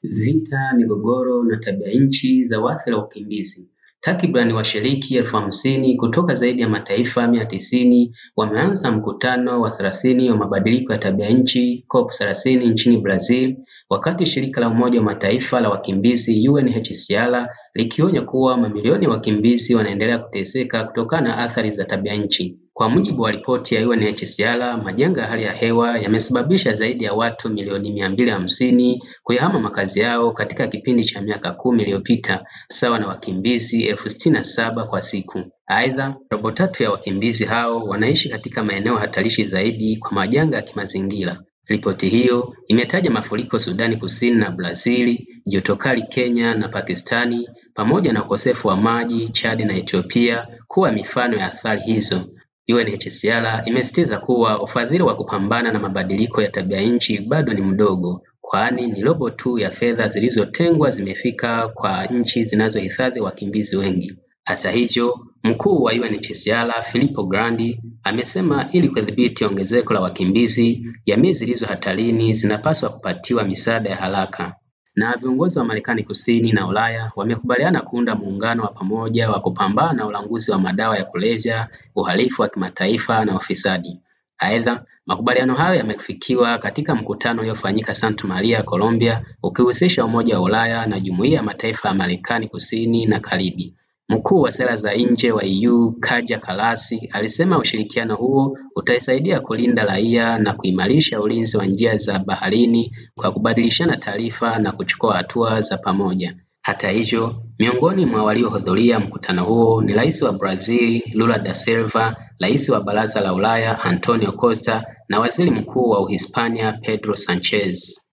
Vita, migogoro na tabia nchi za waathiri wa ukimbizi. Takribani washiriki 50,000 kutoka zaidi ya mataifa 190 wameanza mkutano wa 30 wa mabadiliko ya tabia nchi COP30 nchini Brazil, wakati shirika la Umoja wa Mataifa la wakimbizi UNHCR likionya kuwa mamilioni ya wakimbizi wanaendelea kuteseka kutokana na athari za tabia nchi. Kwa mujibu wa ripoti ya UNHCR, majanga ya hali ya hewa yamesababisha zaidi ya watu milioni 250 kuyahama makazi yao katika kipindi cha miaka 10 iliyopita, sawa na wakimbizi 67,000 kwa siku. Aidha, robo tatu ya wakimbizi hao wanaishi katika maeneo hatarishi zaidi kwa majanga ya kimazingira. Ripoti hiyo imetaja mafuriko Sudani Kusini na Brazil, joto kali Kenya na Pakistani, pamoja na ukosefu wa maji Chad na Ethiopia kuwa mifano ya athari hizo. UNHCR imesisitiza kuwa ufadhili wa kupambana na mabadiliko ya tabia nchi bado ni mdogo, kwani ni robo tu ya fedha zilizotengwa zimefika kwa nchi zinazohifadhi wakimbizi wengi. Hata hivyo, mkuu wa UNHCR Filippo Grandi amesema ili kudhibiti ongezeko la wakimbizi, jamii zilizo hatarini zinapaswa kupatiwa misaada ya haraka. Na viongozi wa Marekani Kusini na Ulaya wamekubaliana kuunda muungano wa pamoja wa kupambana na ulanguzi wa madawa ya kulevya, uhalifu wa kimataifa na ufisadi. Aidha, makubaliano hayo yamefikiwa katika mkutano uliofanyika Santa Maria, Colombia, ukihusisha Umoja wa Ulaya na Jumuiya ya Mataifa ya Marekani Kusini na Karibi. Mkuu wa sera za nje wa EU, Kaja Kallas, alisema ushirikiano huo utaisaidia kulinda raia na kuimarisha ulinzi wa njia za baharini kwa kubadilishana taarifa na kuchukua hatua za pamoja. Hata hivyo, miongoni mwa waliohudhuria mkutano huo ni Rais wa Brazil, Lula da Silva, Rais wa Baraza la Ulaya, Antonio Costa, na Waziri Mkuu wa Uhispania, Pedro Sanchez.